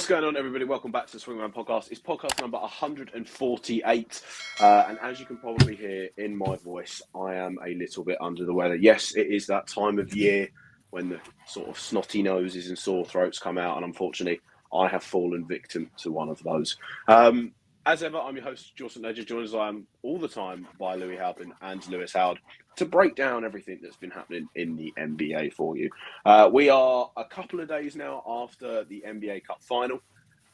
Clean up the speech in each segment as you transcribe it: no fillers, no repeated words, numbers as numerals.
What's going on, everybody? Welcome back to the Swingman Podcast. It's podcast number 148. And as you can probably hear in my voice, I am a little bit under the weather. Yes, it is that time of year when the sort of snotty noses and sore throats come out. And unfortunately, I have fallen victim to one of those. As ever, I'm your host, Jordan Ledger, joined as I am all the time by Louis Halpin and Lewis Howard to break down everything that's been happening in the NBA for you. We are a couple of days now after the NBA Cup final,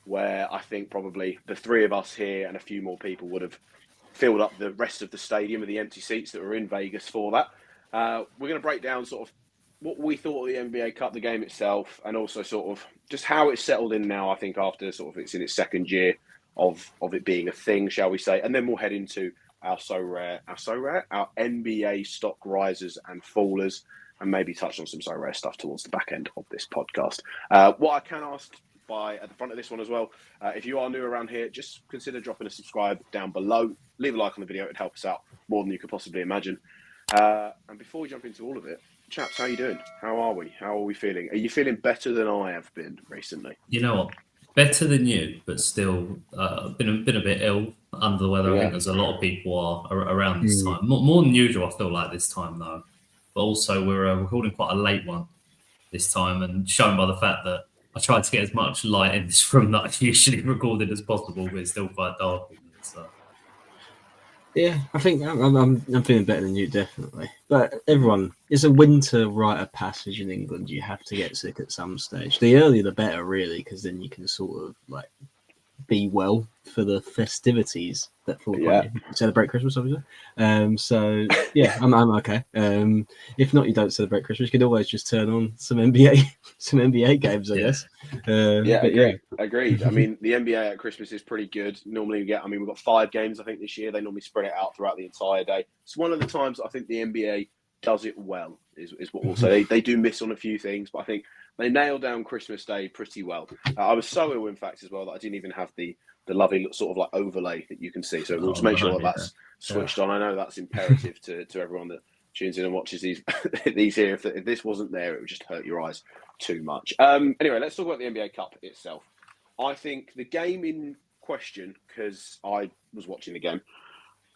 where I think probably the three of us here and a few more people would have filled up the rest of the stadium with the empty seats that were in Vegas for that. We're going to break down sort of what we thought of the NBA Cup, the game itself, and also sort of just how it's settled in now, I think, after sort of it's in its second year of it being a thing, shall we say. And then we'll head into our NBA stock risers and fallers, and maybe touch on some so rare stuff towards the back end of this podcast. What I can ask at the front of this one as well, if you are new around here, just consider dropping a subscribe down below. Leave a like on the video. It'd help us out more than you could possibly imagine. And before we jump into all of it, chaps, how are you doing? How are we? How are we feeling? Are you feeling better than I have been recently? You know what? Better than you, but still been a bit ill, under the weather. Yeah. I think there's a lot of people are around this time. More than usual, I feel like this time though. But also we're recording quite a late one this time, and shown by the fact that I tried to get as much light in this room that I usually recorded as possible, but it's still quite dark in here, so. Yeah, I think I'm feeling better than you, definitely. But everyone, it's a winter rite of passage in England. You have to get sick at some stage. The earlier the better, really, because then you can sort of like be well for the festivities that fall. Yeah. Celebrate Christmas, obviously. So yeah, I'm okay. If not, you don't celebrate Christmas. You can always just turn on some NBA games, I guess. Agreed. I mean, the NBA at Christmas is pretty good. Normally we've got 5 games, I think, this year. They normally spread it out throughout the entire day. It's one of the times I think the NBA does it well, is what we'll say. They do miss on a few things, but I think they nailed down Christmas Day pretty well. I was so ill, in fact, as well, that I didn't even have the lovely sort of like overlay that you can see. So we'll just make sure that's switched on. I know that's imperative to everyone that tunes in and watches these here. If this wasn't there, it would just hurt your eyes too much. Anyway, let's talk about the NBA Cup itself. I think the game in question, because I was watching the game,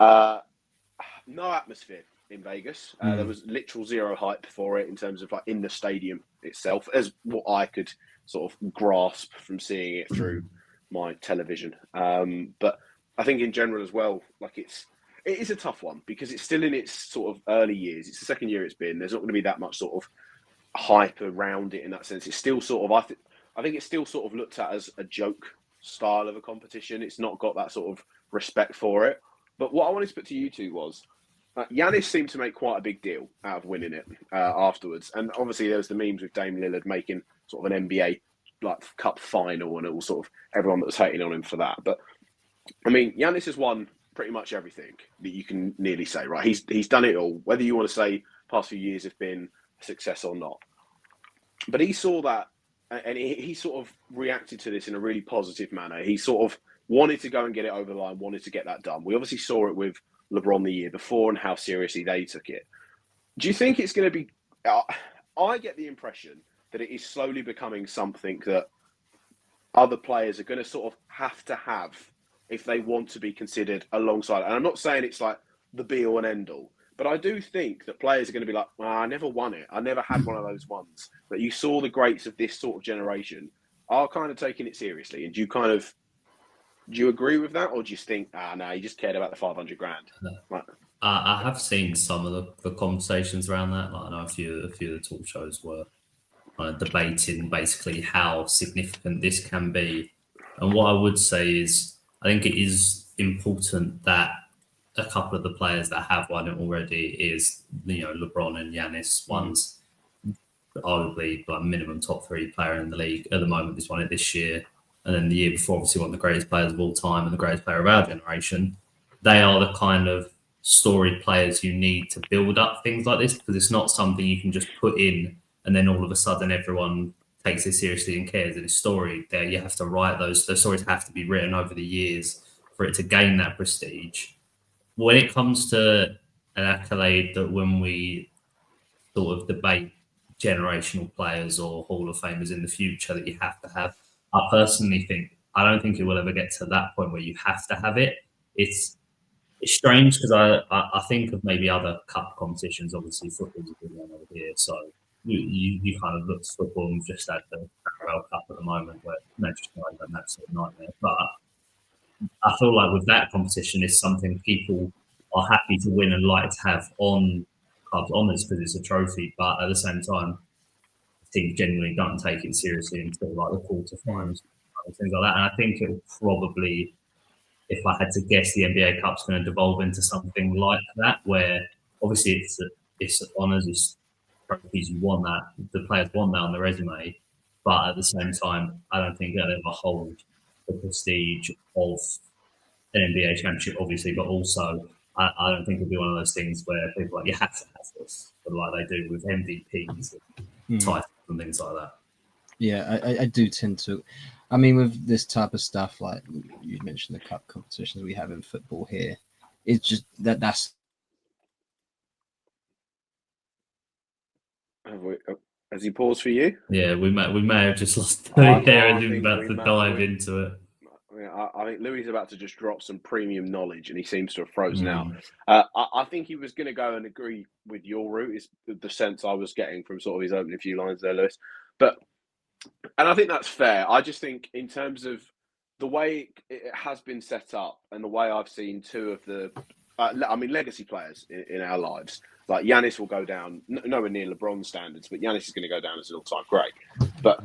no atmosphere in Vegas. There was literal zero hype for it in terms of like in the stadium itself, as what I could sort of grasp from seeing it through my television. But I think in general as well, like it is a tough one because it's still in its sort of early years. It's the second year it's been. There's not going to be that much sort of hype around it in that sense. It's still sort of, I think it's still sort of looked at as a joke style of a competition. It's not got that sort of respect for it. But what I wanted to put to you two was, Giannis seemed to make quite a big deal out of winning it afterwards. And obviously there was the memes with Dame Lillard making sort of an NBA like cup final and it was sort of everyone that was hating on him for that. But I mean, Giannis has won pretty much everything that you can nearly say, right? He's done it all, whether you want to say past few years have been a success or not. But he saw that and he sort of reacted to this in a really positive manner. He sort of wanted to go and get it over the line, wanted to get that done. We obviously saw it with LeBron the year before and how seriously they took it. Do you think it's going to be... I get the impression that it is slowly becoming something that other players are going to sort of have if they want to be considered alongside. And I'm not saying it's like the be-all and end-all, but I do think that players are going to be like, I never won it. I never had one of those ones. But you saw the greats of this sort of generation are kind of taking it seriously. And do you agree with that? Or do you think, no, you just cared about the 500 grand? Like, I have seen some of the conversations around that. Like, I know a few of the talk shows were debating basically how significant this can be. And what I would say is, I think it is important that a couple of the players that have won it already is, LeBron and Giannis. One's arguably like minimum top 3 player in the league at the moment. He's won it this year. And then the year before, obviously, one of the greatest players of all time and the greatest player of our generation. They are the kind of storied players you need to build up things like this, because it's not something you can just put in and then all of a sudden everyone takes it seriously and cares. It's storied there. You have to write those stories have to be written over the years for it to gain that prestige. When it comes to an accolade that when we sort of debate generational players or Hall of Famers in the future that you have to have, I personally think I don't think it will ever get to that point where you have to have it. It's strange because I think of maybe other cup competitions. Obviously, football's a big one over here, so you kind of look to football and just at the Carabao Cup at the moment, where Manchester United are an absolute nightmare. But I feel like with that competition, it's something people are happy to win and like to have on clubs honours because it's a trophy. But at the same time, teams genuinely don't take it seriously until like the quarterfinals and things like that. And I think it will probably, if I had to guess, the NBA Cup's going to devolve into something like that, where obviously it's honours, it's trophies, you want that, the players want that on the resume, but at the same time, I don't think it'll ever hold the prestige of an NBA championship, obviously, but also I don't think it'll be one of those things where people are like, you have to have this, but like they do with MVPs and titles and things like that. Yeah, I do tend to. I mean, with this type of stuff, like you mentioned, the cup competitions we have in football here, it's just that's. Has he paused for you? Yeah, we may have just lost there as he was about to dive into it. I think Louis is about to just drop some premium knowledge, and he seems to have frozen out. I think he was going to go and agree with your route, is the sense I was getting from sort of his opening few lines there, Lewis. And I think that's fair. I just think in terms of the way it has been set up and the way I've seen two of the, legacy players in our lives, like Giannis will go down, nowhere near LeBron standards, but Giannis is going to go down as an all-time great. But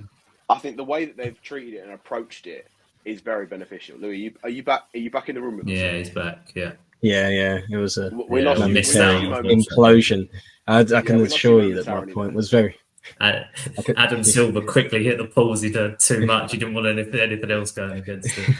I think the way that they've treated it and approached it is very beneficial. Louis, are you back? Are you back in the room with us? Yeah, he's back. Yeah. Yeah. It was a momentary implosion. I can assure you that my point was very. Adam Silver quickly hit the pause. He did too much. He didn't want anything else going against it.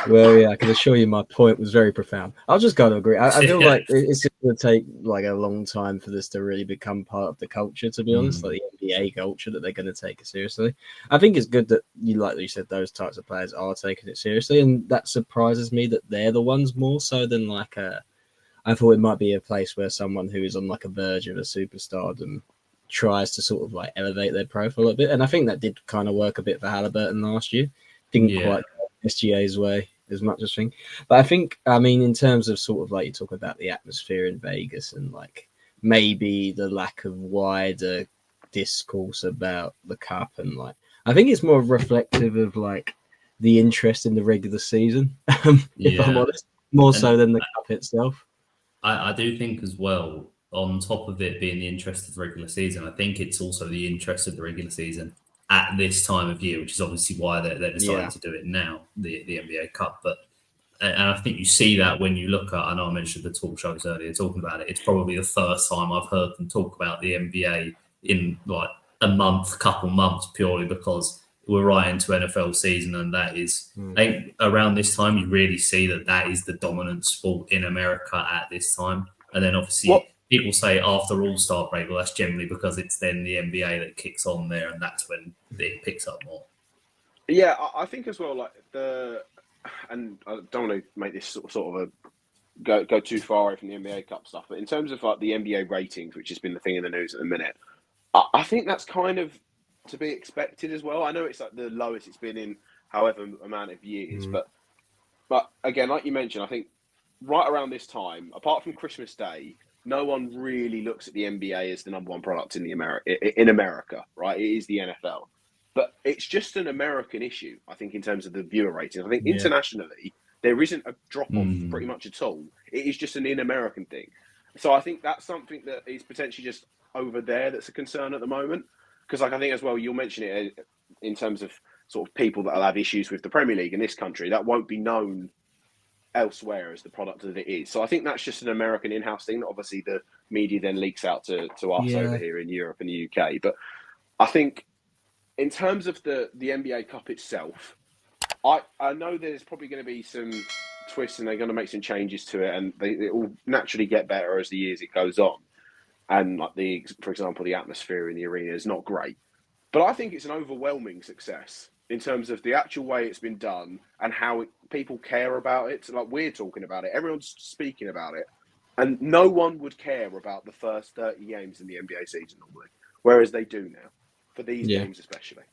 Well, yeah, I can assure you my point was very profound. I was just going to agree. I feel like it's just going to take like a long time for this to really become part of the culture, to be honest, like the NBA culture, that they're going to take it seriously. I think it's good that like you said, those types of players are taking it seriously, and that surprises me that they're the ones more so than like I thought it might be a place where someone who is on like a verge of a superstardom tries to sort of like elevate their profile a bit, and I think that did kind of work a bit for Halliburton last year. Didn't quite go SGA's way as much as thing, but I think, I mean, in terms of sort of like you talk about the atmosphere in Vegas and like maybe the lack of wider discourse about the cup, and like I think it's more reflective of like the interest in the regular season, if I'm honest, more so than the cup itself. I do think as well, on top of it being the interest of the regular season, I think it's also the interest of the regular season at this time of year, which is obviously why they're deciding to do it now, the NBA Cup. But and I think you see that when you look at, I know I mentioned the talk shows earlier talking about it, it's probably the first time I've heard them talk about the NBA in like couple months, purely because we're right into NFL season, and that is, I think around this time you really see that is the dominant sport in America at this time. And then obviously people say after All-Star break, well, that's generally because it's then the NBA that kicks on there, and that's when it picks up more. Yeah, I think as well, like and I don't want to make this sort of a go too far away from the NBA Cup stuff, but in terms of like the NBA ratings, which has been the thing in the news at the minute, I think that's kind of to be expected as well. I know it's like the lowest it's been in however amount of years, but again, like you mentioned, I think right around this time, apart from Christmas Day, no one really looks at the NBA as the number one product in America, right? It is the NFL. But it's just an American issue, I think, in terms of the viewer ratings. I think internationally, there isn't a drop-off pretty much at all. It is just an in-American thing. So I think that's something that is potentially just over there that's a concern at the moment. Because like I think as well, you'll mention it in terms of sort of people that will have issues with the Premier League in this country, that won't be known elsewhere as the product that it is. So I think that's just an American in-house thing that obviously the media then leaks out to us over here in Europe and the UK. But I think in terms of the NBA Cup itself, I know there's probably going to be some twists and they're going to make some changes to it, and it will naturally get better as the years it goes on. And like for example, the atmosphere in the arena is not great. But I think it's an overwhelming success in terms of the actual way it's been done and how people care about it. So like we're talking about it, everyone's speaking about it, and no one would care about the first 30 games in the NBA season normally, whereas they do now, for these games especially.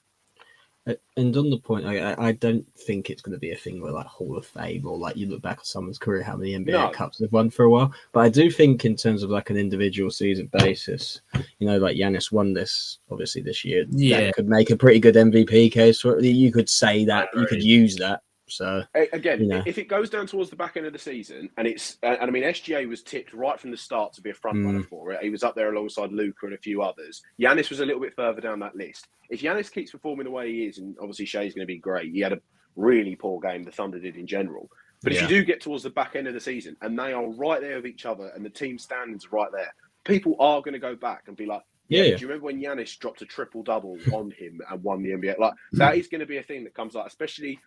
And on the point, I don't think it's going to be a thing where like Hall of Fame or like you look back at someone's career, how many NBA No. Cups they've won for a while. But I do think in terms of like an individual season basis, like Giannis won this obviously this year. Yeah. That could make a pretty good MVP case for it. You could say that, you could use that. So again, if it goes down towards the back end of the season, and I mean, SGA was tipped right from the start to be a front runner for it. He was up there alongside Luka and a few others. Giannis was a little bit further down that list. If Giannis keeps performing the way he is, and obviously Shea's going to be great, he had a really poor game. The Thunder did in general. But if you do get towards the back end of the season, and they are right there with each other, and the team standings are right there, people are going to go back and be like, do you remember when Giannis dropped a triple-double on him and won the NBA? Like, that is going to be a thing that comes out, especially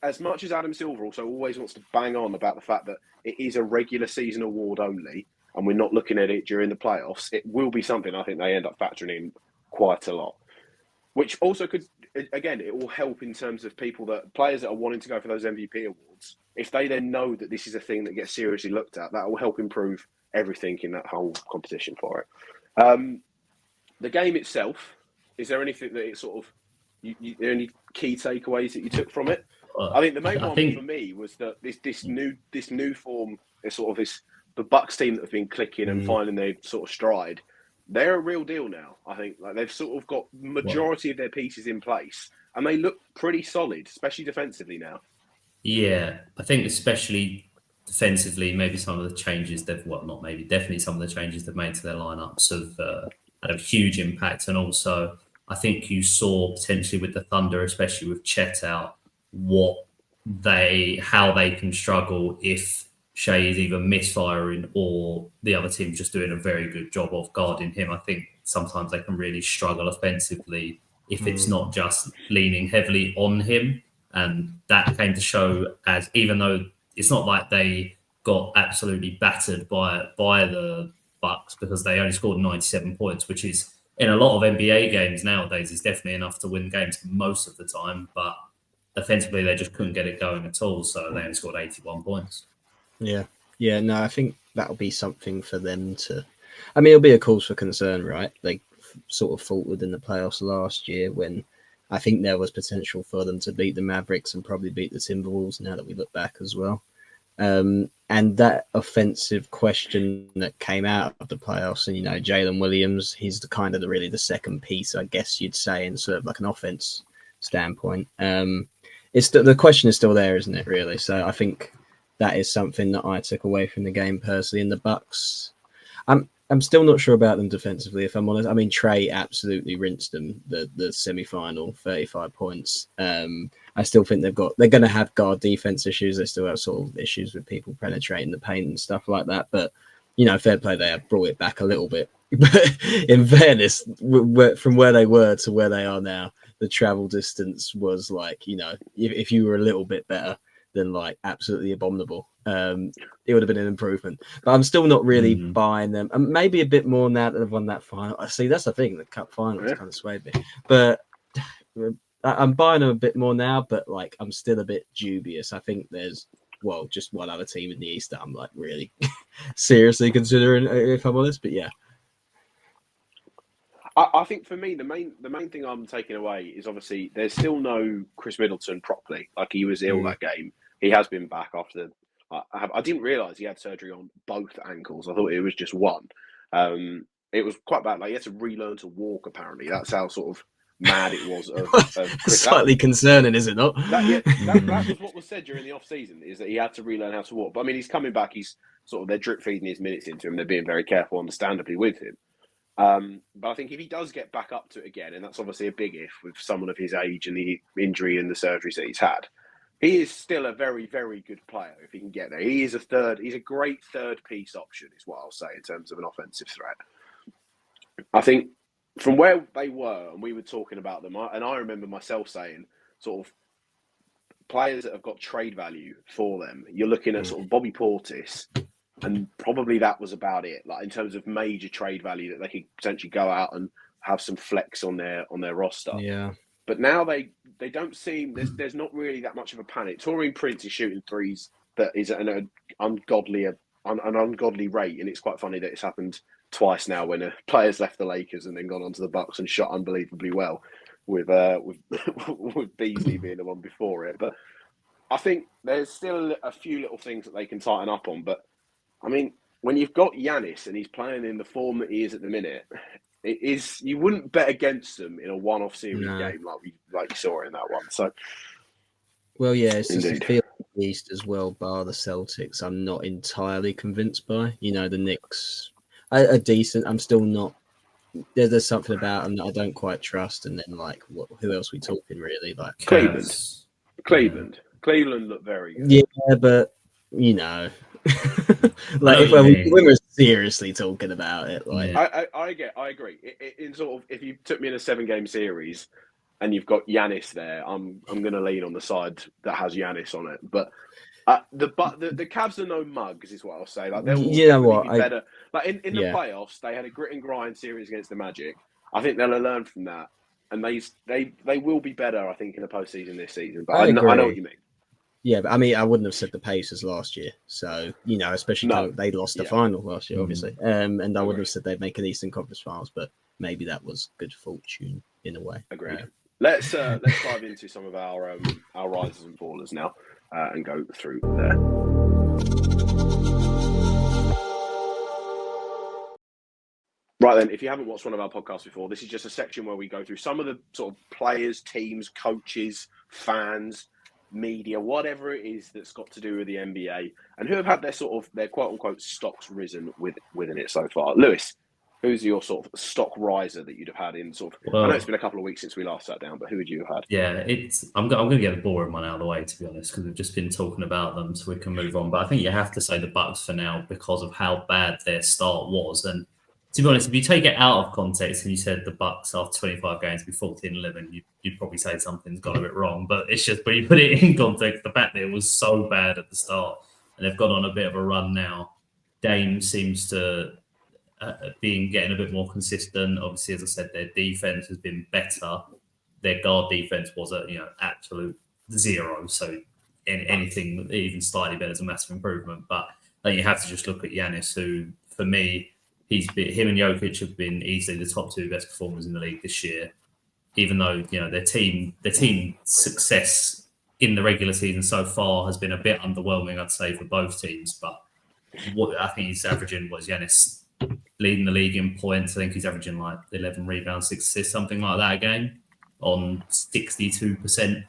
as much as Adam Silver also always wants to bang on about the fact that it is a regular season award only, and we're not looking at it during the playoffs, it will be something I think they end up factoring in quite a lot. Which also could, again, it will help in terms of players that are wanting to go for those MVP awards. If they then know that this is a thing that gets seriously looked at, that will help improve everything in that whole competition for it. The game itself, is there anything that it sort of, any key takeaways that you took from it? I think the main one for me was that this new form, the Bucks team that have been clicking and finding their sort of stride, they're a real deal now. I think like they've sort of got majority of their pieces in place, and they look pretty solid, especially defensively now. Yeah, I think especially defensively, maybe some of the changes definitely some of the changes they've made to their lineups have had a huge impact, and also I think you saw potentially with the Thunder, especially with Chet out, how they can struggle if Shea is either misfiring or the other team just doing a very good job of guarding him. I think sometimes they can really struggle offensively if it's not just leaning heavily on him. And that came to show, as even though it's not like they got absolutely battered by the Bucks, because they only scored 97 points, which is in a lot of NBA games nowadays is definitely enough to win games most of the time. But defensively, they just couldn't get it going at all. So they only scored 81 points. Yeah, no, I think that'll be something for them to. I mean, it'll be a cause for concern, right? They sort of faltered in the playoffs last year when I think there was potential for them to beat the Mavericks and probably beat the Timberwolves now that we look back as well. And that offensive question that came out of the playoffs, and Jalen Williams, he's really the second piece, I guess you'd say, in sort of like an offense standpoint. The question is still there, isn't it? Really, so I think that is something that I took away from the game personally. In the Bucks, I'm still not sure about them defensively, if I'm honest. I mean, Trey absolutely rinsed them the semi-final, 35 points. I still think they're going to have guard defense issues. They still have sort of issues with people penetrating the paint and stuff like that. But, fair play, they have brought it back a little bit. But in fairness, from where they were to where they are now, the travel distance was like, if you were a little bit better than like absolutely abominable, it would have been an improvement. But I'm still not really buying them. And maybe a bit more now that they've won that final. I see, that's the thing, the cup final has kind of swayed me. But I'm buying them a bit more now, but like I'm still a bit dubious. I think there's just one other team in the East that I'm like really seriously considering, if I'm honest. But yeah. I think for me, the main thing I'm taking away is obviously there's still no Chris Middleton properly. Like, he was ill that game. He has been back after. I didn't realise he had surgery on both ankles. I thought it was just one. It was quite bad. Like, he had to relearn to walk, apparently. That's how sort of mad it was. Of Chris. Slightly concerning, is it not? That was what was said during the off-season, is that he had to relearn how to walk. But I mean, he's coming back. He's they're drip feeding his minutes into him. They're being very careful, understandably, with him. But I think if he does get back up to it again, and that's obviously a big if with someone of his age and the injury and the surgeries that he's had, he is still a very, very good player if he can get there. He's a great third piece option, is what I'll say, in terms of an offensive threat. I think from where they were, and we were talking about them, and I remember myself saying sort of players that have got trade value for them. You're looking at sort of Bobby Portis, and probably that was about it. Like, in terms of major trade value that they could potentially go out and have some flex on their roster. Yeah. But now they don't seem there's not really that much of a panic. Taurean Prince is shooting threes that is at an ungodly rate, and it's quite funny that it's happened twice now when a player's left the Lakers and then gone on to the Bucks and shot unbelievably well. with with Beasley being the one before it. But I think there's still a few little things that they can tighten up on. But I mean, when you've got Giannis and he's playing in the form that he is at the minute, you wouldn't bet against them in a one-off series game like you saw in that one. So, well, yeah, it's just indeed. a feel the East as well, bar the Celtics. I'm not entirely convinced by. The Knicks are decent. I'm still not. There's something about them that I don't quite trust. And then who else we talking really? Like Cleveland look very good. Yeah, but like when we're seriously talking about it, like I agree. In sort of, if you took me in a 7-game series and you've got Giannis there, I'm going to lean on the side that has Giannis on it. But the Cavs are no mugs, is what I'll say. Like they'll definitely be better. Like in the playoffs, they had a grit and grind series against the Magic. I think they'll learn from that, and they will be better. I think in the postseason this season. But I know what you mean. Yeah, but I mean, I wouldn't have said the Pacers last year. So, especially they lost the final last year, obviously. And I wouldn't have said they'd make an Eastern Conference Finals, but maybe that was good fortune in a way. Agreed. Let's dive into some of our risers and fallers now and go through there. Right then, if you haven't watched one of our podcasts before, this is just a section where we go through some of the sort of players, teams, coaches, fans, media, whatever it is that's got to do with the NBA, and who have had their quote unquote stocks risen within it so far. Lewis, who's your sort of stock riser that you'd have had in sort of? Well, I know it's been a couple of weeks since we last sat down, but who would you have had? Yeah, I'm going to get the boring one out of the way, to be honest, because we've just been talking about them, so we can move on. But I think you have to say the Bucks for now because of how bad their start was. And to be honest, if you take it out of context and you said the Bucks after 25 games be 14-11, you'd probably say something's gone a bit wrong. But it's just when you put it in context, the fact that it was so bad at the start and they've gone on a bit of a run now. Dame seems to getting a bit more consistent. Obviously, as I said, their defense has been better. Their guard defense was at absolute zero. So anything even slightly better is a massive improvement. But then you have to just look at Giannis, who for me, him and Jokic have been easily the top two best performers in the league this year. Even though their team success in the regular season so far has been a bit underwhelming, I'd say, for both teams. But what I think he's averaging was Giannis leading the league in points. I think he's averaging like 11 rebounds, 6 assists, something like that a game on 62%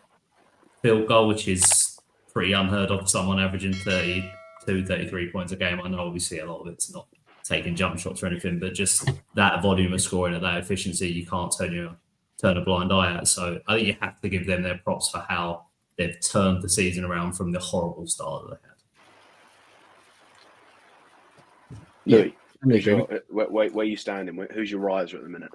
field goal, which is pretty unheard of for someone averaging 32, 33 points a game. I know obviously a lot of it's not taking jump shots or anything, but just that volume of scoring at that efficiency, you can't turn a blind eye at. So I think you have to give them their props for how they've turned the season around from the horrible start that they had. Louis, where are you standing? Who's your riser at the minute?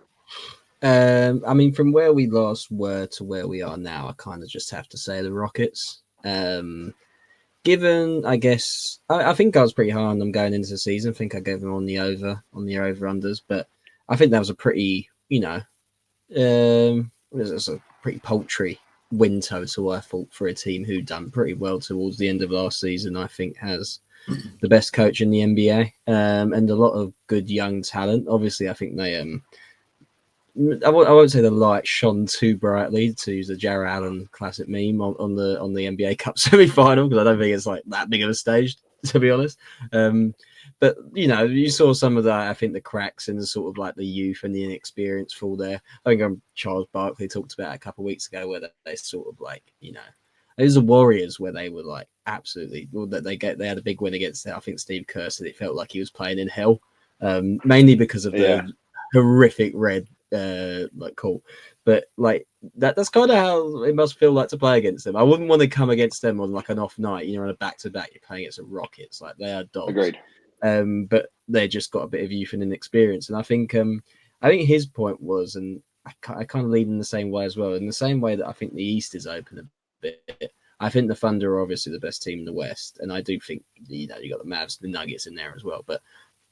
I mean, from where we last were to where we are now, I kind of just have to say the Rockets. Given, I guess, I think I was pretty high on them going into the season. I think I gave them on the over-unders, but I think that was a pretty, it was a pretty paltry win total, I thought, for a team who'd done pretty well towards the end of last season. I think has the best coach in the NBA and a lot of good young talent. Obviously, I think they I won't say the light shone too brightly, to use a Jarrett Allen classic meme on the NBA Cup semi-final, because I don't think it's like that big of a stage, to be honest. But you saw some of that. I think the cracks in the sort of like the youth and the inexperience fall there. I think Charles Barkley talked about it a couple of weeks ago, where they sort of like it was the Warriors where they were like absolutely that they had a big win against it. I think Steve Kerr said it felt like he was playing in hell, mainly because of the horrific red call. But like that's kind of how it must feel like to play against them. I wouldn't want to come against them on like an off night, on a back-to-back. You're playing against the Rockets, like they are dogs. Agreed. But they just got a bit of youth and inexperience, and I think his point was, and I kind of lead in the same way as well, in the same way that I think the East is open a bit. I think the Thunder are obviously the best team in the West, and I do think you got the Mavs, the Nuggets in there as well. But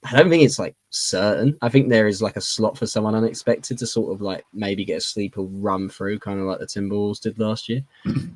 I don't think it's like certain. I think there is like a slot for someone unexpected to sort of like maybe get a sleeper run through, kind of like the Timberwolves did last year.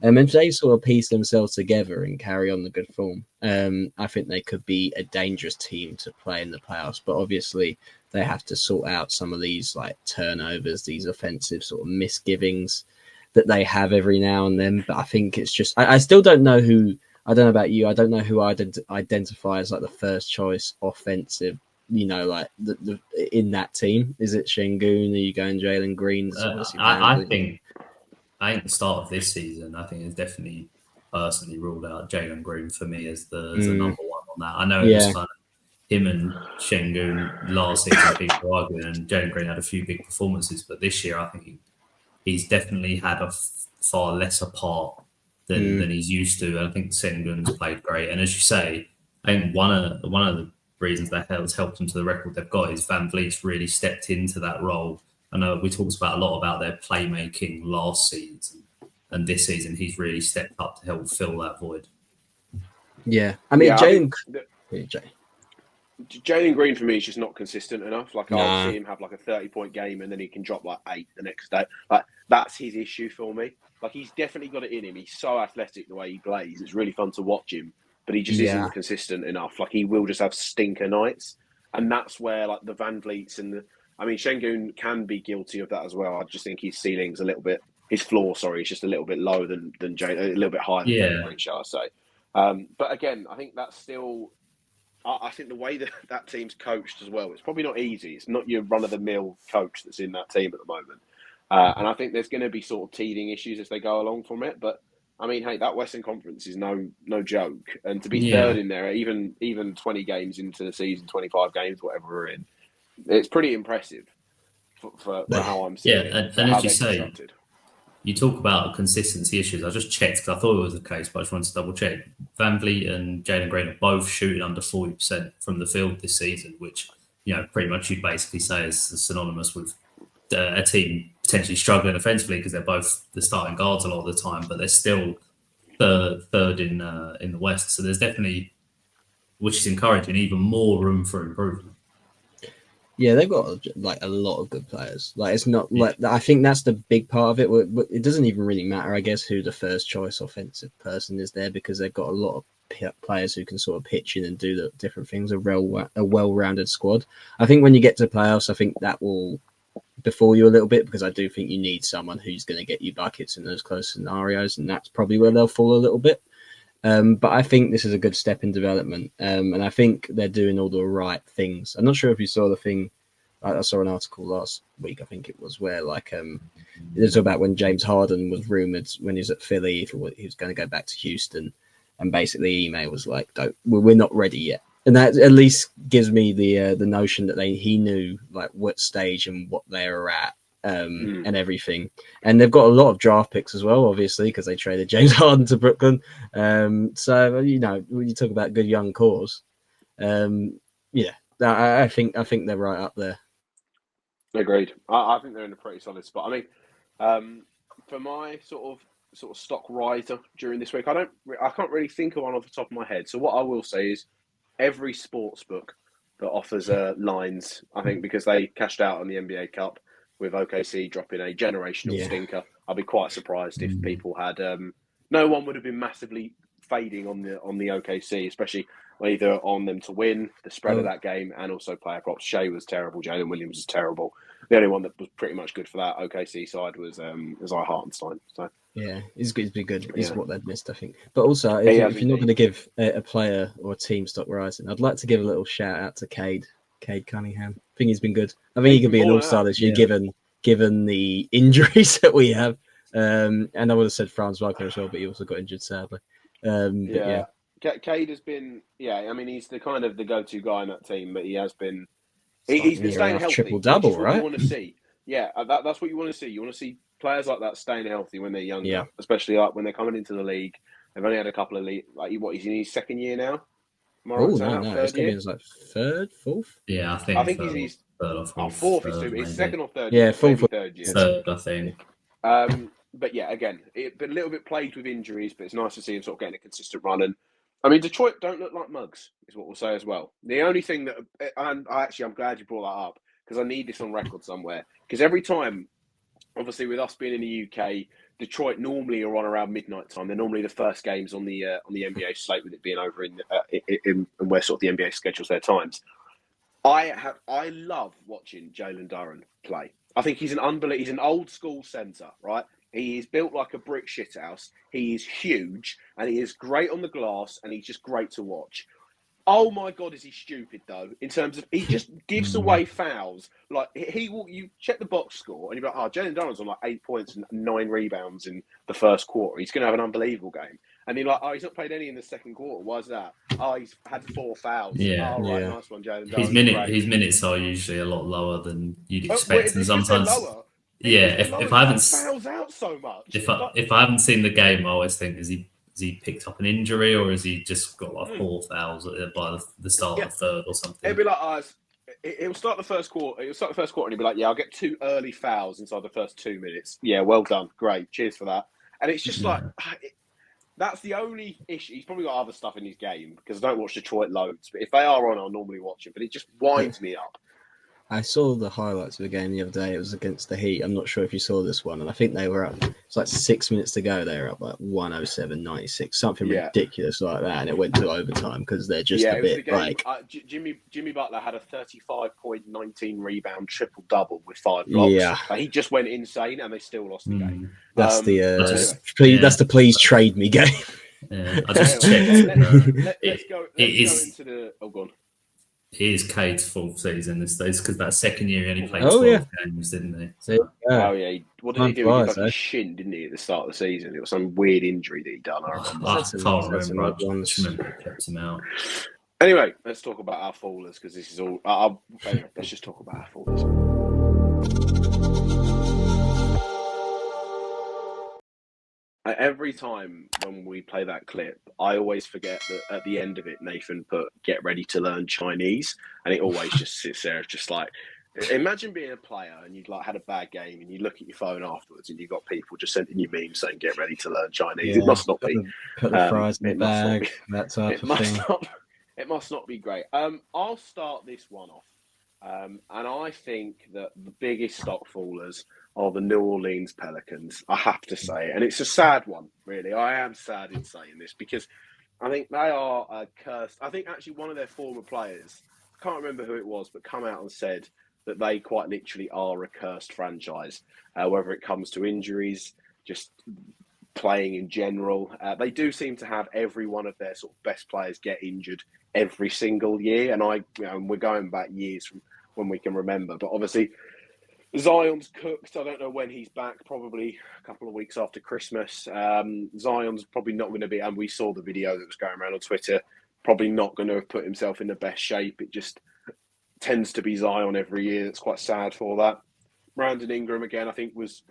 And if they sort of piece themselves together and carry on the good form, I think they could be a dangerous team to play in the playoffs. But obviously, they have to sort out some of these like turnovers, these offensive sort of misgivings that they have every now and then. But I think it's just I still don't know who. I don't know about you. I don't know who I identify as like the first choice offensive. Like the in that team. Is it Şengün? Are you going Jalen Green? I think at the start of this season, I think it's definitely personally ruled out Jalen Green for me as the number one on that. I know it was kind of him and Şengün last season, people were arguing, and Jalen Green had a few big performances, but this year I think he's definitely had a far lesser part than he's used to. And I think Şengün's played great. And as you say, I think one of the reasons that has helped them to the record they've got is Van Vliet's really stepped into that role. I know we talked about a lot about their playmaking last season, and this season he's really stepped up to help fill that void. Yeah, I mean, Jalen Green for me is just not consistent enough. Like I'll see him have like a 30-point game and then he can drop like 8 the next day. Like that's his issue for me. Like he's definitely got it in him. He's so athletic the way he plays. It's really fun to watch him, but he just isn't consistent enough. Like he will just have stinker nights, and that's where like the Van Vliets and Şengün can be guilty of that as well. I just think his ceiling's a little bit, his floor, is just a little bit lower than Jalen, a little bit higher than Jalen Green, shall I say? But again, I think that's still. I think the way that team's coached as well, it's probably not easy. It's not your run-of-the-mill coach that's in that team at the moment. And I think there's going to be sort of teething issues as they go along from it. But, I mean, hey, that Western Conference is no joke. And to be third in there, even 20 games into the season, 25 games, whatever we're in, it's pretty impressive for how I'm seeing it. And as you say, you talk about consistency issues. I just checked because I thought it was the case, but I just wanted to double check. Van Vliet and Jalen Green are both shooting under 40% from the field this season, which, pretty much you'd basically say is synonymous with a team potentially struggling offensively because they're both the starting guards a lot of the time, but they're still third in the West. So there's definitely, which is encouraging, even more room for improvement. Yeah, they've got like a lot of good players. Like it's not like I think that's the big part of it. It doesn't even really matter, I guess, who the first choice offensive person is there because they've got a lot of players who can sort of pitch in and do the different things. A well-rounded squad. I think when you get to playoffs, I think that will befall you a little bit because I do think you need someone who's going to get you buckets in those close scenarios, and that's probably where they'll fall a little bit. But I think this is a good step in development, and I think they're doing all the right things. I'm not sure if you saw the thing. I saw an article last week, I think it was, where like it was about when James Harden was rumored when he was at Philly, he was going to go back to Houston, and basically email was like, "We're not ready yet." And that at least gives me the notion that he knew like what stage and what they were at. And everything, and they've got a lot of draft picks as well, obviously, because they traded James Harden to Brooklyn. So when you talk about good young cores, I think they're right up there. Agreed. I think they're in a pretty solid spot. I mean, for my sort of stock riser during this week, I can't really think of one off the top of my head. So what I will say is, every sports book that offers lines, I think, because they cashed out on the NBA Cup with OKC dropping a generational stinker, I'd be quite surprised if people had. No one would have been massively fading on the OKC, especially either on them to win the spread of that game and also player props. Shea was terrible. Jalen Williams was terrible. The only one that was pretty much good for that OKC side was Hartenstein. So yeah, it's been good. Is what they've missed, I think. But also, if you're not going to give a player or a team stock rising, I'd like to give a little shout out to Cade Cunningham. I think he's been good. I think he could be an all-star this year, given the injuries that we have. And I would have said Franz Wagner as well, but he also got injured sadly. Cade has been, I mean, he's the kind of the go-to guy in that team, but he has been. He's been staying healthy. Triple-double, right? You want to see. Yeah, that's what you want to see. You want to see players like that staying healthy when they're younger, especially like when they're coming into the league. They've only had a couple of he's in his second year now. No, it's going to be like third, fourth. Yeah, I think he's third or fourth. Fourth is his second or third. Yeah, fourth, third year. Third, I think. But yeah, again, it's been a little bit plagued with injuries, but it's nice to see him sort of getting a consistent run. And I mean, Detroit don't look like mugs, is what we'll say as well. The only thing that, and I'm glad you brought that up because I need this on record somewhere. Because every time, obviously, with us being in the UK, Detroit normally are on around midnight time. They're normally the first games on the NBA slate, with it being over in where sort of the NBA schedules their times. I love watching Jalen Duren play. I think he's he's an old school center, right? He is built like a brick shithouse. He is huge and he is great on the glass and he's just great to watch. Oh my God, is he stupid though? In terms of he just gives away fouls. Like you check the box score and you're like, oh, Jalen Duren's on like 8 points and 9 rebounds in the first quarter. He's going to have an unbelievable game. And you're like, oh, he's not played any in the second quarter. Why is that? Oh, he's had 4 fouls. Yeah. Oh, right, Yeah. nice one, Jalen Duren. His minutes are usually a lot lower than you'd Oh, expect, wait, and sometimes. Yeah, if I haven't fouls out so much. If I haven't seen the game, I always think has he picked up an injury or has he just got like 4 fouls by the start of the third or something? It'd be like he'll start the first quarter. He'll start the first quarter and he'll be like, "Yeah, I'll get 2 early fouls inside the first 2 minutes. Yeah, well done, great, cheers for that." And it's just like that's the only issue. He's probably got other stuff in his game because I don't watch Detroit loads. But if they are on, I'll normally watch it. But it just winds me up. I saw the highlights of the game the other day. It was against the Heat. I'm not sure if you saw this one. And I think they were up. It's like 6 minutes to go. They were up like 107-96, something ridiculous like that. And it went to overtime because they're just a bit like. Jimmy Butler had a 35-point-19 rebound triple double with 5 blocks. Yeah, he just went insane and they still lost the game. That's that's the please trade me game. Yeah, I just checked. Let's go into the. Oh, go on. It is Cade's 4th season this days because that second year he only played 12 games, didn't he? So, Oh yeah, what did he do? He got a shin, didn't he, at the start of the season? It was some weird injury that he done. I remember. I can't remember. I just remember he kept him out. Anyway, let's talk about our fallers because this is all. Anyway, let's just talk about our fallers. Every time when we play that clip, I always forget that at the end of it, Nathan put "get ready to learn Chinese," and it always just sits there. It's just like, imagine being a player and you'd like had a bad game and you look at your phone afterwards and you've got people just sending you memes saying "get ready to learn Chinese." It must not be. Put the fries in the bag. That type of thing. It must not be great. I'll start this one off, and I think that the biggest stock fallers are the New Orleans Pelicans, I have to say. And it's a sad one, really. I am sad in saying this because I think they are cursed. I think actually one of their former players, I can't remember who it was, but come out and said that they quite literally are a cursed franchise, whether it comes to injuries, just playing in general. They do seem to have every one of their sort of best players get injured every single year. And we're going back years from when we can remember. But obviously, Zion's cooked. I don't know when he's back, probably a couple of weeks after Christmas. Zion's probably not going to be, and we saw the video that was going around on Twitter, probably not going to have put himself in the best shape. It just tends to be Zion every year. It's quite sad for that. Brandon Ingram, again, I think was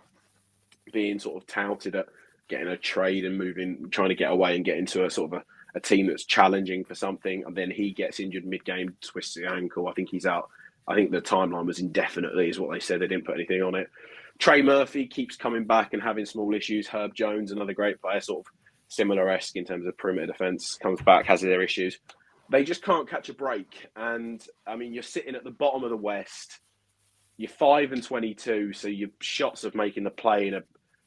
being sort of touted at getting a trade and moving, trying to get away and get into a sort of a team that's challenging for something. And then he gets injured mid-game, twists the ankle. I think he's out. I think the timeline was indefinitely, is what they said. They didn't put anything on it. Trey Murphy keeps coming back and having small issues. Herb Jones, another great player, sort of similar-esque in terms of perimeter defense, comes back, has their issues. They just can't catch a break. And, I mean, you're sitting at the bottom of the West. You're 5-22, so your shots of making the play in are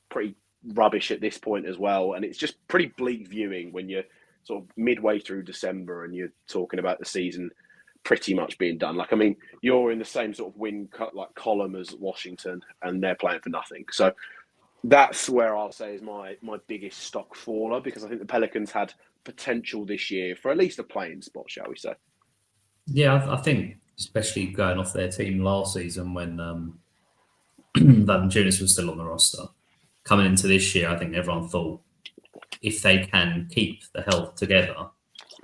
pretty rubbish at this point as well. And it's just pretty bleak viewing when you're sort of midway through December and you're talking about the season pretty much being done. Like, I mean, you're in the same sort of win like column as Washington, and they're playing for nothing. So that's where I'll say is my biggest stock faller, because I think the Pelicans had potential this year for at least a playing spot, shall we say? Yeah, I think especially going off their team last season when Valanciunas was still on the roster. Coming into this year, I think everyone thought if they can keep the health together,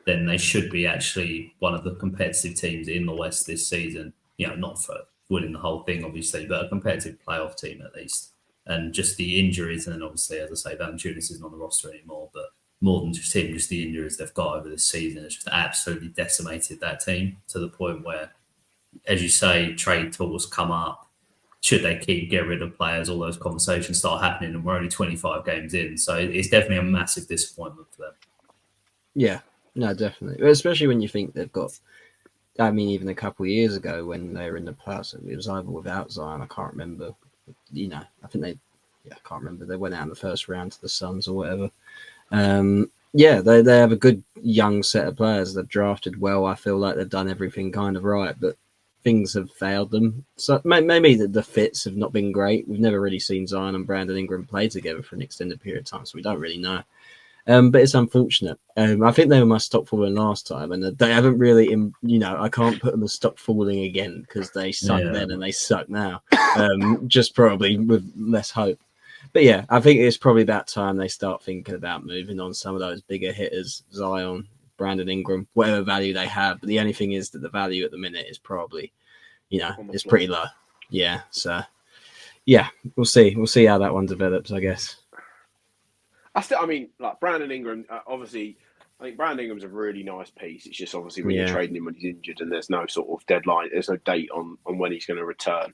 then they should be actually one of the competitive teams in the West this season. You know, not for winning the whole thing, obviously, but a competitive playoff team at least. And just the injuries, and then obviously, as I say, Valanciunas isn't on the roster anymore, but more than just him, just the injuries they've got over this season has just absolutely decimated that team to the point where, as you say, trade talks come up. Should they get rid of players? All those conversations start happening, and we're only 25 games in. So it's definitely a massive disappointment for them. Yeah. No, definitely. Especially when you think they've got. I mean, even a couple of years ago when they were in the playoffs, it was either without Zion. I can't remember. I think they. Yeah, I can't remember. They went out in the first round to the Suns or whatever. Yeah, they have a good young set of players. They've drafted well. I feel like they've done everything kind of right, but things have failed them. So maybe the fits have not been great. We've never really seen Zion and Brandon Ingram play together for an extended period of time, so we don't really know. But it's unfortunate. I think they must stop falling last time, and they haven't really. I can't put them to stop falling again because they suck then and they suck now. Just probably with less hope. But yeah, I think it's probably about time they start thinking about moving on some of those bigger hitters, Zion, Brandon Ingram, whatever value they have. But the only thing is that the value at the minute is probably, it's pretty low. Yeah, so yeah, we'll see. We'll see how that one develops, I guess. Like Brandon Ingram, obviously, I think Brandon Ingram's a really nice piece. It's just obviously when you're trading him when he's injured and there's no sort of deadline, there's no date on when he's going to return.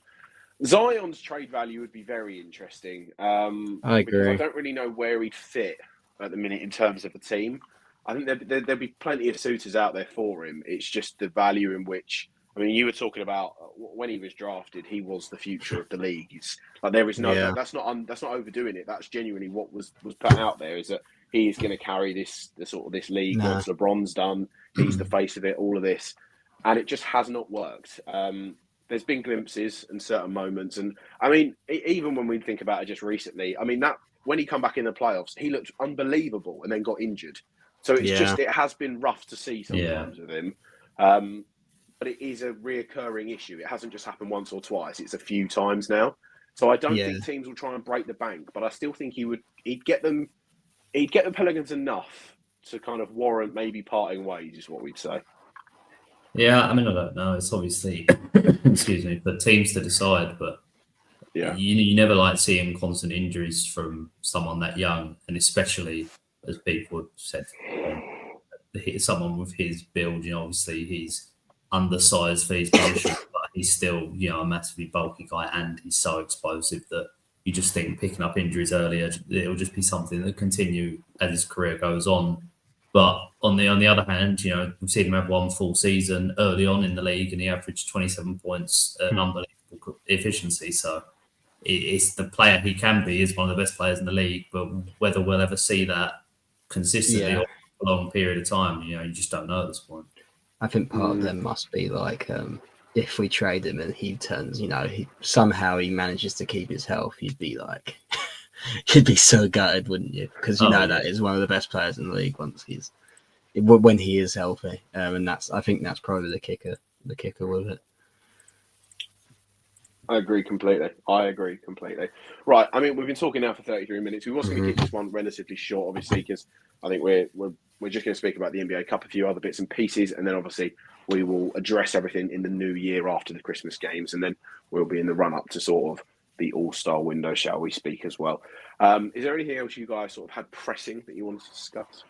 Zion's trade value would be very interesting. I agree. Because I don't really know where he'd fit at the minute in terms of the team. I think there'd be plenty of suitors out there for him. It's just the value in which. I mean, you were talking about when he was drafted, he was the future of the league. It's like there is no that's not overdoing it. That's genuinely what was put out there, is that he is going to carry this league once LeBron's done. He's the face of it, all of this, and it just has not worked. There's been glimpses and certain moments, and I mean, even when we think about it just recently, I mean that when he come back in the playoffs, he looked unbelievable and then got injured. So it's it has been rough to see sometimes with him. But it is a reoccurring issue. It hasn't just happened once or twice. It's a few times now. So I don't think teams will try and break the bank, but I still think he'd get the Pelicans enough to kind of warrant maybe parting ways, is what we'd say. Yeah, I mean, I don't know. It's obviously, excuse me, for teams to decide, but you never like seeing constant injuries from someone that young, and especially, as people have said, someone with his build, obviously he's undersized for his position, but he's still, a massively bulky guy, and he's so explosive that you just think picking up injuries earlier, it'll just be something that continue as his career goes on. But on the other hand, we've seen him have one full season early on in the league, and he averaged 27 points at an unbelievable efficiency. So it's the player he can be, is one of the best players in the league, but whether we'll ever see that consistently or for a long period of time, you just don't know at this point. I think part of them must be like, if we trade him and he turns, somehow he manages to keep his health, you'd be like, you'd be so gutted, wouldn't you? Because that is one of the best players in the league when he is healthy, and I think that's probably the kicker with it. I agree completely. Right. I mean, we've been talking now for 33 minutes. We was going to keep this one relatively short, obviously, because I think we're just going to speak about the NBA Cup, a few other bits and pieces, and then obviously we will address everything in the new year after the Christmas games, and then we'll be in the run-up to sort of the All-Star window, shall we speak, as well. Is there anything else you guys sort of had pressing that you wanted to discuss?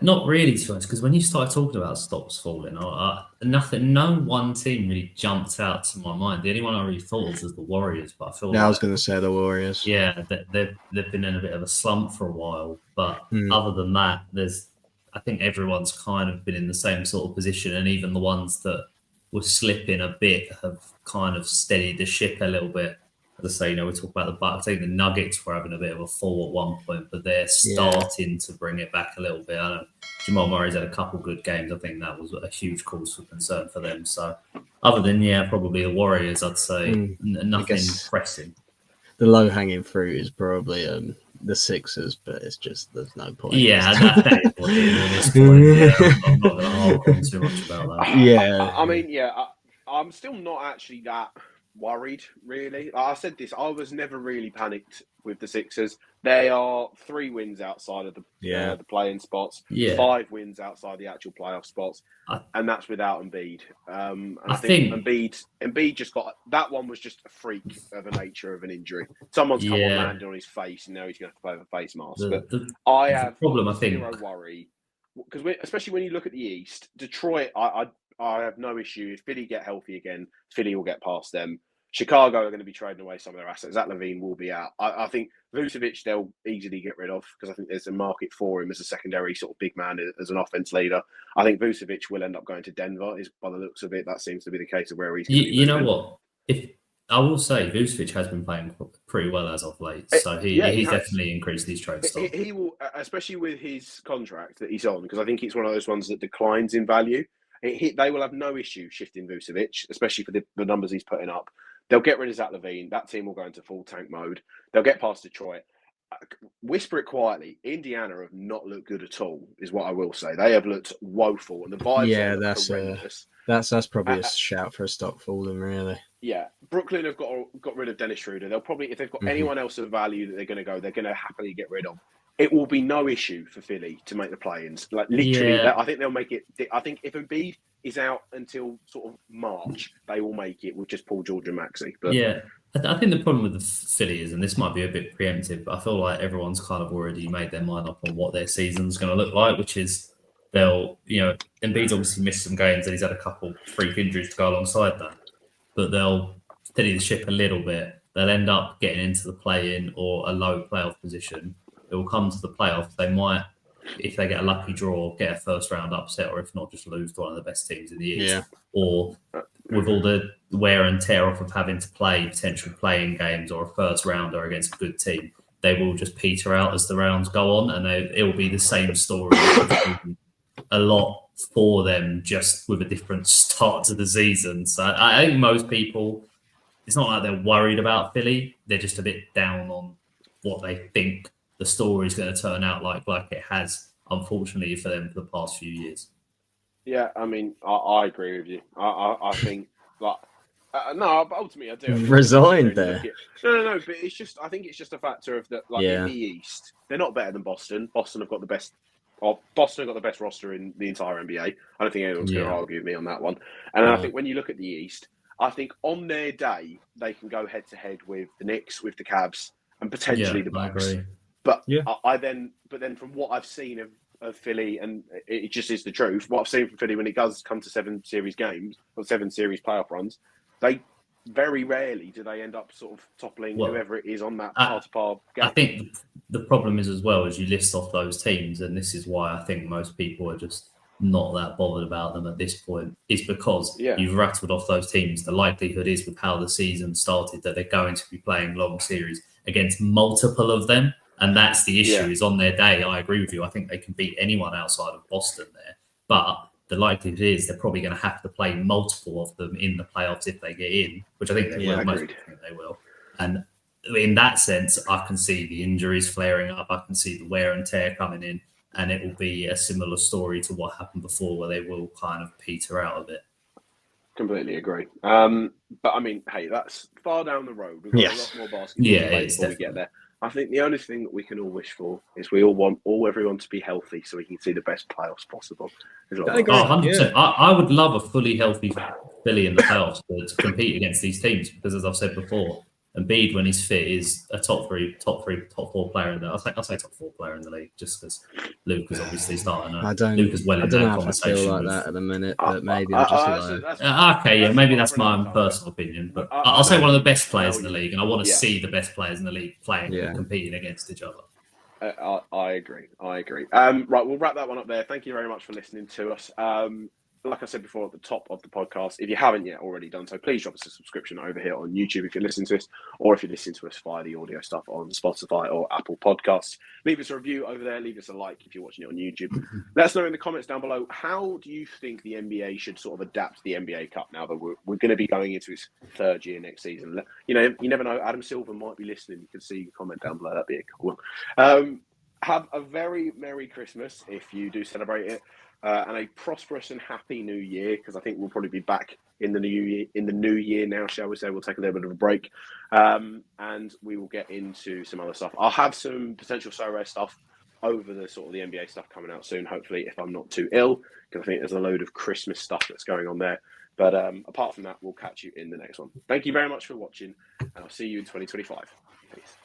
Not really, to be honest, because when you started talking about stops falling, no one team really jumped out to my mind. The only one I really thought was the Warriors, but I feel I was going to say the Warriors. Yeah, they've been in a bit of a slump for a while, but other than that, I think everyone's kind of been in the same sort of position, and even the ones that were slipping a bit have kind of steadied the ship a little bit. As I say, we talk about the Bucks. I think the Nuggets were having a bit of a fall at one point, but they're starting to bring it back a little bit. I know Jamal Murray's had a couple good games. I think that was a huge cause for concern for them. So other than, probably the Warriors, I'd say nothing pressing. The low-hanging fruit is probably the Sixers, but it's just there's no point. Yeah, that is what it is at this point. Yeah, I'm not going to harp on too much about that. Yeah. I mean, I'm still not actually that worried, really. I said this, I was never really panicked with the Sixers. They are 3 wins outside of the play-in spots, 5 wins outside the actual playoff spots, and that's without Embiid. And I think Embiid just got that one was just a freak of a nature of an injury. Someone's come on landed on his face, and now he's going to have to play with a face mask. I have zero worry because especially when you look at the East, Detroit. I have no issue if Philly get healthy again. Philly will get past them. Chicago are going to be trading away some of their assets. Zach LaVine will be out. I think Vucevic they'll easily get rid of because I think there's a market for him as a secondary sort of big man as an offense leader. I think Vucevic will end up going to Denver. Is by the looks of it, that seems to be the case of where he's going to be. You know what? If I will say, Vucevic has been playing pretty well as of late, so he's definitely increased his trade stock. He will, especially with his contract that he's on, because I think it's one of those ones that declines in value. They will have no issue shifting Vucevic, especially for the numbers he's putting up. They'll get rid of Zach LaVine. That team will go into full tank mode. They'll get past Detroit. Whisper it quietly. Indiana have not looked good at all, is what I will say. They have looked woeful, and the vibes are horrendous. That's probably a shout for a stock falling, really. Yeah, Brooklyn have got rid of Dennis Schroeder. They'll probably, if they've got anyone else of value that they're going to happily get rid of. It will be no issue for Philly to make the play-ins. Like literally, I think they'll make it. I think if Embiid is out until sort of March, they will make it with just Paul George and Maxey. But yeah, I think the problem with the Philly is, and this might be a bit preemptive, but I feel like everyone's kind of already made their mind up on what their season's going to look like, which is Embiid's obviously missed some games and he's had a couple freak injuries to go alongside that, but they'll steady the ship a little bit. They'll end up getting into the play-in or a low playoff position. It will come to the playoffs. They might, if they get a lucky draw, get a first-round upset, or if not, just lose to one of the best teams in the East. Yeah. Or with all the wear and tear off of having to play potential playing games or a first-rounder against a good team, they will just peter out as the rounds go on, and it will be the same story. A lot for them, just with a different start to the season. So I think most people, it's not like they're worried about Philly. They're just a bit down on what they think the story is going to turn out like it has, unfortunately, for them for the past few years. Yeah, I mean, I agree with you. I think, but ultimately, I do. Resigned there. No, but it's just, I think it's just a factor of that, in the East, they're not better than Boston. Boston have got the best roster in the entire NBA. I don't think anyone's going to argue with me on that one. And I think when you look at the East, I think on their day, they can go head to head with the Knicks, with the Cavs, and potentially the Bucks. But but then from what I've seen of Philly, and it just is the truth, what I've seen from Philly when it does come to 7 series games or 7 series playoff runs, they very rarely do they end up sort of toppling whoever it is on that par-to-par game. I think the problem is as well as you list off those teams, and this is why I think most people are just not that bothered about them at this point, is because you've rattled off those teams. The likelihood is with how the season started that they're going to be playing long series against multiple of them. And that's the issue, is on their day, I agree with you. I think they can beat anyone outside of Boston there. But the likelihood is they're probably going to have to play multiple of them in the playoffs if they get in, which I think they will. Most people think they will. And in that sense, I can see the injuries flaring up. I can see the wear and tear coming in. And it will be a similar story to what happened before, where they will kind of peter out of it. Completely agree. But I mean, hey, that's far down the road. We've got a lot more basketball to play before we get there. I think the only thing that we can all wish for is we all want everyone to be healthy so we can see the best playoffs possible. 100%. I would love a fully healthy Philly in the playoffs to compete against these teams because, as I've said before, Embiid, when he's fit, is a top four player in the. I'll say top 4 player in the league, just because Luke is obviously starting. Luke is well in that conversation. I feel like that at the minute, but maybe I'm just maybe that's my personal opinion. But I'll say one of the best players in the league, and I want to see the best players in the league playing and competing against each other. I agree. Right, we'll wrap that one up there. Thank you very much for listening to us. Like I said before at the top of the podcast, if you haven't yet already done so, please drop us a subscription over here on YouTube if you're listening to us, or if you're listening to us via the audio stuff on Spotify or Apple Podcasts. Leave us a review over there. Leave us a like if you're watching it on YouTube. Let us know in the comments down below, how do you think the NBA should sort of adapt to the NBA Cup now that we're going to be going into its 3rd year next season? You never know. Adam Silver might be listening. You can see a comment down below. That'd be a cool one. Have a very Merry Christmas if you do celebrate it. And a prosperous and happy new year, because I think we'll probably be back in the new year now, shall we say. We'll take a little bit of a break, and we will get into some other stuff. I'll have some potential So Rare stuff over the sort of the NBA stuff coming out soon, hopefully, if I'm not too ill, because I think there's a load of Christmas stuff that's going on there. But apart from that, we'll catch you in the next one. Thank you very much for watching, and I'll see you in 2025. Peace.